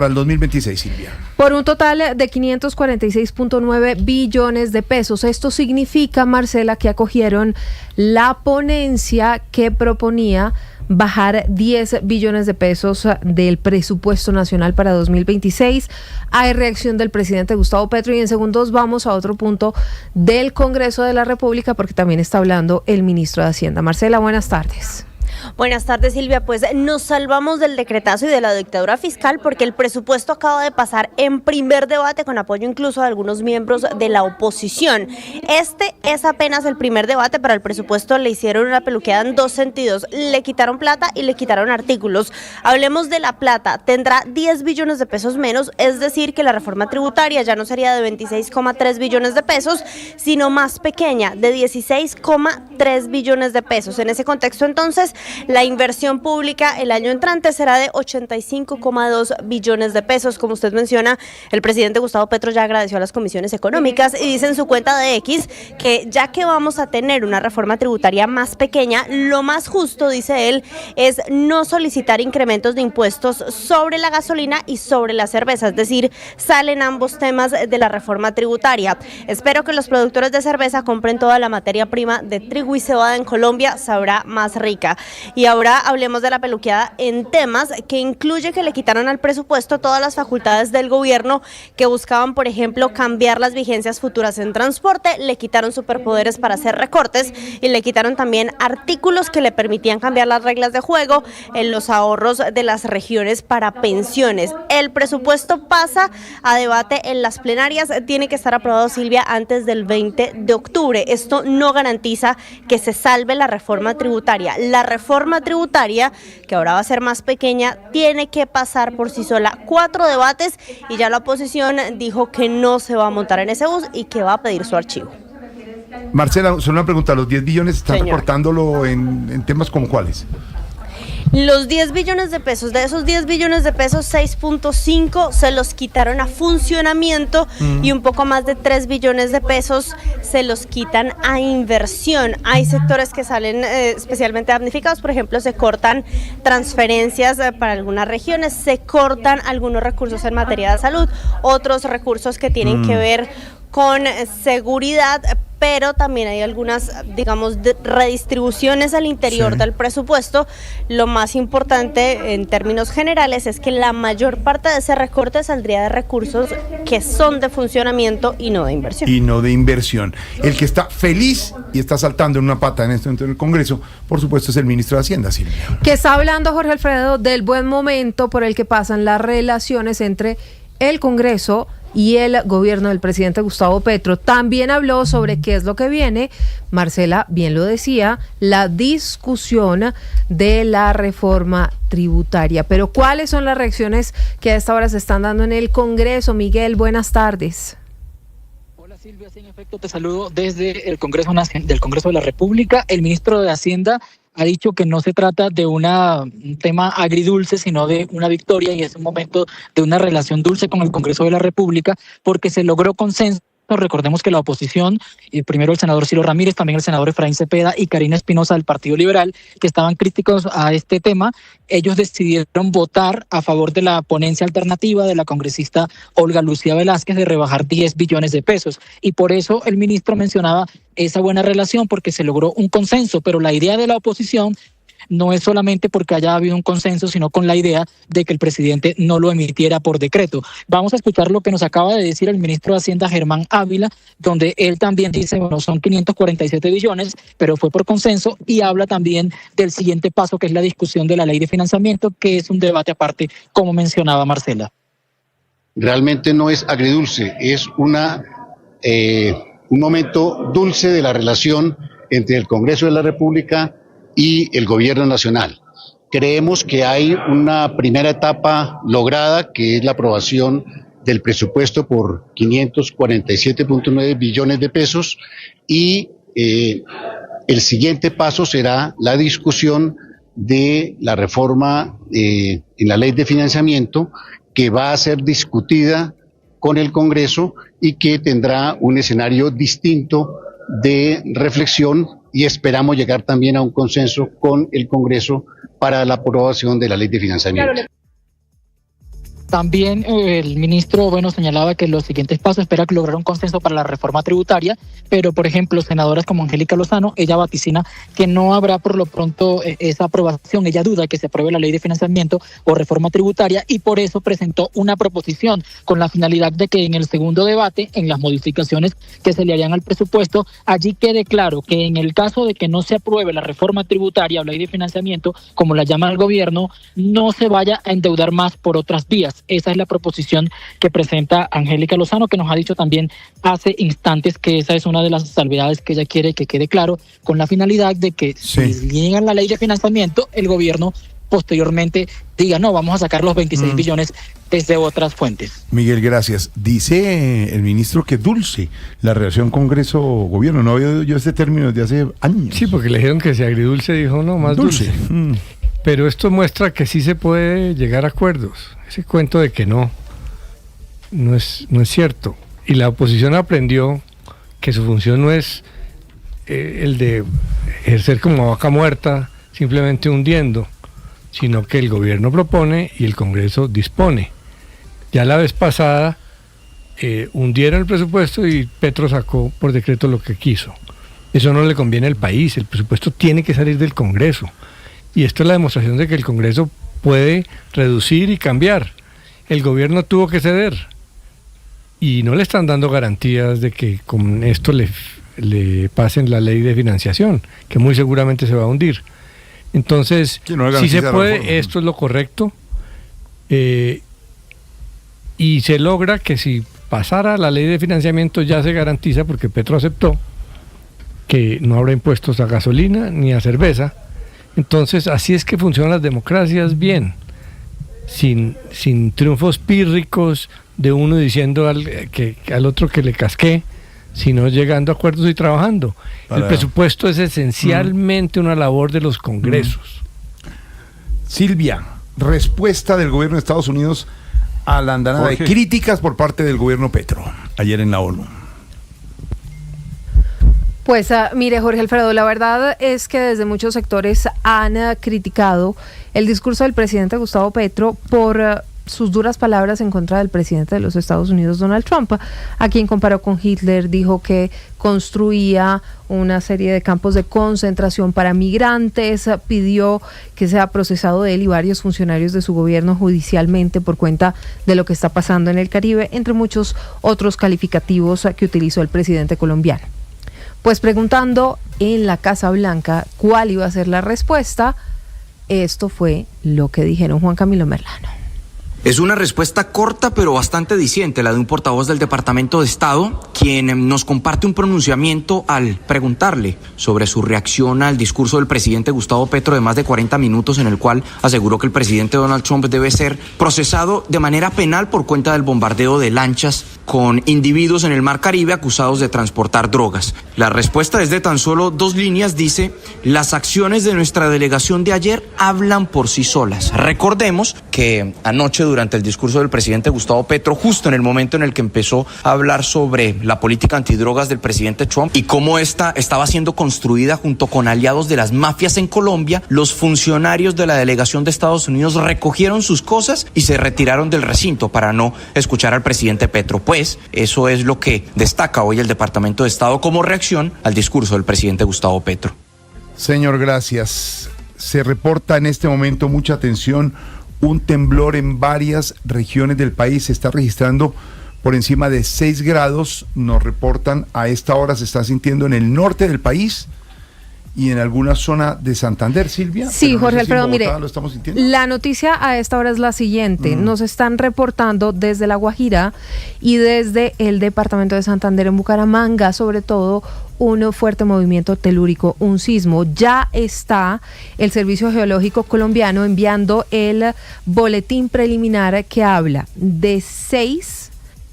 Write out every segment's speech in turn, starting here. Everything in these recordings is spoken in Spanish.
para el 2026, Silvia. Por un total de 546.9 billones de pesos. Esto significa, Marcela, que acogieron la ponencia que proponía bajar 10 billones de pesos del presupuesto nacional para 2026. Hay reacción del presidente Gustavo Petro y en segundos vamos a otro punto del Congreso de la República porque también está hablando el ministro de Hacienda. Marcela, buenas tardes. Buenas tardes, Silvia. Pues nos salvamos del decretazo y de la dictadura fiscal porque el presupuesto acaba de pasar en primer debate con apoyo incluso de algunos miembros de la oposición. Este es apenas el primer debate. Para el presupuesto le hicieron una peluqueada en dos sentidos. Le quitaron plata y le quitaron artículos. Hablemos de la plata. Tendrá 10 billones de pesos menos, es decir, que la reforma tributaria ya no sería de 26,3 billones de pesos, sino más pequeña, de 16,3 billones de pesos. En ese contexto, entonces, la inversión pública el año entrante será de 85,2 billones de pesos. Como usted menciona, el presidente Gustavo Petro ya agradeció a las comisiones económicas y dice en su cuenta de X que ya que vamos a tener una reforma tributaria más pequeña, lo más justo, dice él, es no solicitar incrementos de impuestos sobre la gasolina y sobre la cerveza, es decir, salen ambos temas de la reforma tributaria. Espero que los productores de cerveza compren toda la materia prima de trigo y cebada en Colombia, sabrá más rica. Y ahora hablemos de la peluqueada en temas que incluye que le quitaron al presupuesto todas las facultades del gobierno que buscaban, por ejemplo, cambiar las vigencias futuras en transporte, le quitaron superpoderes para hacer recortes y le quitaron también artículos que le permitían cambiar las reglas de juego en los ahorros de las regiones para pensiones. El presupuesto pasa a debate en las plenarias, tiene que estar aprobado, Silvia, antes del 20 de octubre. Esto no garantiza que se salve la reforma tributaria. La reforma tributaria, que ahora va a ser más pequeña, tiene que pasar por sí sola 4 debates y ya la oposición dijo que no se va a montar en ese bus y que va a pedir su archivo. Marcela, solo una pregunta, ¿los 10 billones están Señor, recortándolo en temas como cuáles? Los 10 billones de pesos, de esos 10 billones de pesos, 6.5 se los quitaron a funcionamiento y un poco más de 3 billones de pesos se los quitan a inversión. Hay sectores que salen especialmente damnificados, por ejemplo, se cortan transferencias para algunas regiones, se cortan algunos recursos en materia de salud, otros recursos que tienen que ver con seguridad, pero también hay algunas, digamos, redistribuciones al interior del presupuesto. Lo más importante en términos generales es que la mayor parte de ese recorte saldría de recursos que son de funcionamiento y no de inversión. Y no de inversión. El que está feliz y está saltando en una pata en este momento en el Congreso, por supuesto, es el ministro de Hacienda, Silvia. Que está hablando, Jorge Alfredo, del buen momento por el que pasan las relaciones entre el Congreso y el gobierno del presidente Gustavo Petro. También habló sobre qué es lo que viene, Marcela bien lo decía, la discusión de la reforma tributaria. Pero ¿cuáles son las reacciones que a esta hora se están dando en el Congreso? Miguel, buenas tardes. Hola Silvia, sí, en efecto te saludo desde el Congreso de la República. El ministro de Hacienda ha dicho que no se trata de un tema agridulce, sino de una victoria y es un momento de una relación dulce con el Congreso de la República porque se logró consenso. Recordemos que la oposición, primero el senador Ciro Ramírez, también el senador Efraín Cepeda y Karina Espinosa del Partido Liberal, que estaban críticos a este tema, ellos decidieron votar a favor de la ponencia alternativa de la congresista Olga Lucía Velázquez de rebajar 10 billones de pesos. Y por eso el ministro mencionaba esa buena relación, porque se logró un consenso, pero la idea de la oposición no es solamente porque haya habido un consenso, sino con la idea de que el presidente no lo emitiera por decreto. Vamos a escuchar lo que nos acaba de decir el ministro de Hacienda, Germán Ávila, donde él también dice, bueno, son 547 billones, pero fue por consenso, y habla también del siguiente paso, que es la discusión de la ley de financiamiento, que es un debate aparte, como mencionaba Marcela. Realmente no es agridulce, es un momento dulce de la relación entre el Congreso de la República y el gobierno nacional. Creemos que hay una primera etapa lograda, que es la aprobación del presupuesto por 547.9 billones de pesos y el siguiente paso será la discusión de la reforma en la ley de financiamiento, que va a ser discutida con el Congreso y que tendrá un escenario distinto de reflexión, y esperamos llegar también a un consenso con el Congreso para la aprobación de la ley de financiamiento. También el ministro, señalaba que los siguientes pasos espera que lograr un consenso para la reforma tributaria, pero por ejemplo, senadoras como Angélica Lozano, ella vaticina que no habrá por lo pronto esa aprobación, ella duda que se apruebe la ley de financiamiento o reforma tributaria y por eso presentó una proposición con la finalidad de que en el segundo debate, en las modificaciones que se le harían al presupuesto, allí quede claro que en el caso de que no se apruebe la reforma tributaria o ley de financiamiento, como la llama el gobierno, no se vaya a endeudar más por otras vías. Esa es la proposición que presenta Angélica Lozano, que nos ha dicho también hace instantes que esa es una de las salvedades que ella quiere que quede claro, con la finalidad de que si llega la ley de financiamiento, el gobierno posteriormente diga, no, vamos a sacar los 26 billones desde otras fuentes. Miguel, gracias. Dice el ministro que dulce la relación Congreso-Gobierno. No había oído yo este término desde hace años. Sí, porque le dijeron que si agridulce, dijo, no, más dulce. Pero esto muestra que sí se puede llegar a acuerdos. Ese cuento de que no es cierto. Y la oposición aprendió que su función no es el de ejercer como vaca muerta, simplemente hundiendo, sino que el gobierno propone y el Congreso dispone. Ya la vez pasada hundieron el presupuesto y Petro sacó por decreto lo que quiso. Eso no le conviene al país, el presupuesto tiene que salir del Congreso. Y esto es la demostración de que el Congreso puede reducir y cambiar. El gobierno tuvo que ceder y no le están dando garantías de que con esto le pasen la ley de financiación, que muy seguramente se va a hundir. Entonces, si se puede, esto es lo correcto, y se logra que si pasara la ley de financiamiento ya se garantiza, porque Petro aceptó que no habrá impuestos a gasolina ni a cerveza. Entonces, así es que funcionan las democracias bien, sin triunfos pírricos de uno diciendo al otro que le casqué, sino llegando a acuerdos y trabajando. El presupuesto es esencialmente una labor de los congresos. Silvia, respuesta del gobierno de Estados Unidos a la andanada de críticas por parte del gobierno Petro, ayer en la ONU. Pues mire, Jorge Alfredo, la verdad es que desde muchos sectores han criticado el discurso del presidente Gustavo Petro por sus duras palabras en contra del presidente de los Estados Unidos, Donald Trump, a quien comparó con Hitler, dijo que construía una serie de campos de concentración para migrantes, pidió que sea procesado él y varios funcionarios de su gobierno judicialmente por cuenta de lo que está pasando en el Caribe, entre muchos otros calificativos que utilizó el presidente colombiano. Pues preguntando en la Casa Blanca cuál iba a ser la respuesta, esto fue lo que dijeron Juan Camilo Merlano. Es una respuesta corta pero bastante diciente, la de un portavoz del Departamento de Estado, quien nos comparte un pronunciamiento al preguntarle sobre su reacción al discurso del presidente Gustavo Petro de más de 40 minutos, en el cual aseguró que el presidente Donald Trump debe ser procesado de manera penal por cuenta del bombardeo de lanchas con individuos en el Mar Caribe acusados de transportar drogas. La respuesta es de tan solo 2 líneas, dice: las acciones de nuestra delegación de ayer hablan por sí solas. Recordemos que anoche, durante el discurso del presidente Gustavo Petro, justo en el momento en el que empezó a hablar sobre la política antidrogas del presidente Trump y cómo esta estaba siendo construida junto con aliados de las mafias en Colombia, los funcionarios de la delegación de Estados Unidos recogieron sus cosas y se retiraron del recinto para no escuchar al presidente Petro. Pues eso es lo que destaca hoy el Departamento de Estado como reacción al discurso del presidente Gustavo Petro. Señor, gracias. Se reporta en este momento mucha atención. Un temblor en varias regiones del país se está registrando por encima de 6 grados. Nos reportan a esta hora se está sintiendo en el norte del país y en alguna zona de Santander, Silvia. Sí, Jorge Alfredo, mire, lo estamos sintiendo. La noticia a esta hora es la siguiente. Nos están reportando desde La Guajira y desde el departamento de Santander, en Bucaramanga, sobre todo, un fuerte movimiento telúrico, un sismo. Ya está el Servicio Geológico Colombiano enviando el boletín preliminar que habla de 6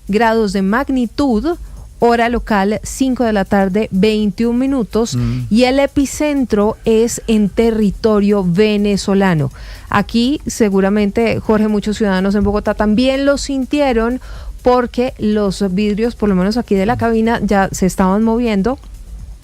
grados de magnitud, hora local 5 de la tarde, 21 minutos, y el epicentro es en territorio venezolano. Aquí seguramente, Jorge, muchos ciudadanos en Bogotá también lo sintieron porque los vidrios, por lo menos aquí de la cabina, ya se estaban moviendo.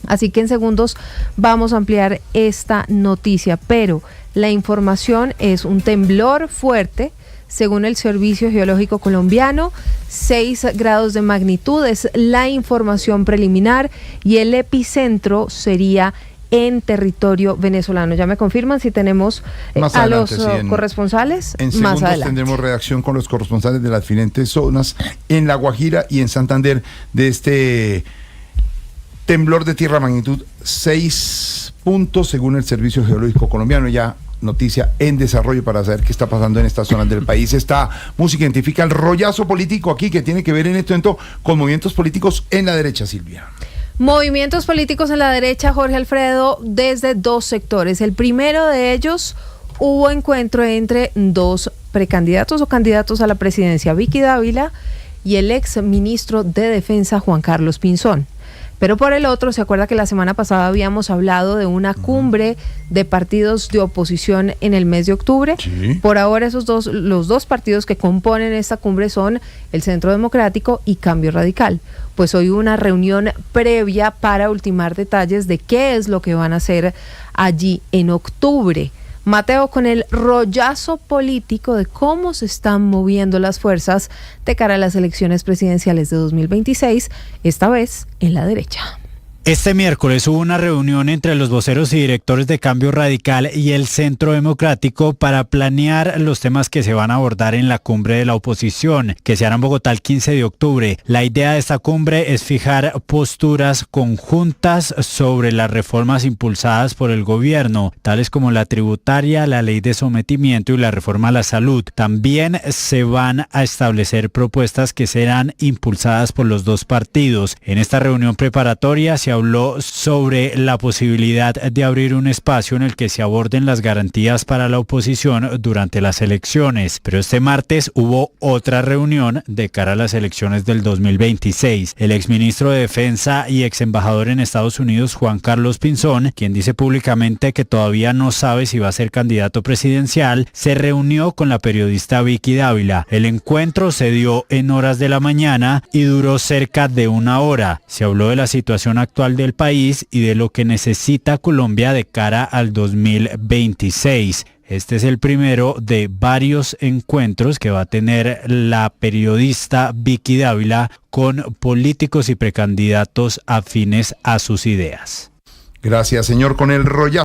Así que en segundos vamos a ampliar esta noticia, pero la información es un temblor fuerte. según el Servicio Geológico Colombiano. 6 grados de magnitud es la información preliminar y el epicentro sería en territorio venezolano. Ya me confirman si tenemos a los corresponsales. En segundos tendremos reacción con los corresponsales de las diferentes zonas en La Guajira y en Santander de este temblor de tierra magnitud 6 puntos según el Servicio Geológico Colombiano. Ya noticia en desarrollo para saber qué está pasando en estas zonas del país. Esta música identifica el rollazo político aquí que tiene que ver en este momento con movimientos políticos en la derecha, Silvia. Movimientos políticos en la derecha, Jorge Alfredo, desde 2 sectores. El primero de ellos, hubo encuentro entre 2 precandidatos o candidatos a la presidencia, Vicky Dávila y el ex ministro de Defensa, Juan Carlos Pinzón. Pero por el otro, se acuerda que la semana pasada habíamos hablado de una cumbre de partidos de oposición en el mes de octubre. Sí. Por ahora los dos partidos que componen esta cumbre son el Centro Democrático y Cambio Radical. Pues hoy hubo una reunión previa para ultimar detalles de qué es lo que van a hacer allí en octubre. Mateo, con el rollazo político de cómo se están moviendo las fuerzas de cara a las elecciones presidenciales de 2026, esta vez en la derecha. Este miércoles hubo una reunión entre los voceros y directores de Cambio Radical y el Centro Democrático para planear los temas que se van a abordar en la cumbre de la oposición, que se hará en Bogotá el 15 de octubre. La idea de esta cumbre es fijar posturas conjuntas sobre las reformas impulsadas por el gobierno, tales como la tributaria, la ley de sometimiento y la reforma a la salud. También se van a establecer propuestas que serán impulsadas por los 2 partidos. En esta reunión preparatoria se habló sobre la posibilidad de abrir un espacio en el que se aborden las garantías para la oposición durante las elecciones. Pero este martes hubo otra reunión de cara a las elecciones del 2026. El exministro de Defensa y ex embajador en Estados Unidos, Juan Carlos Pinzón, quien dice públicamente que todavía no sabe si va a ser candidato presidencial, se reunió con la periodista Vicky Dávila. El encuentro se dio en horas de la mañana y duró cerca de 1 hora. Se habló de la situación actual del país y de lo que necesita Colombia de cara al 2026. Este es el primero de varios encuentros que va a tener la periodista Vicky Dávila con políticos y precandidatos afines a sus ideas. Gracias, señor, con el rollazo.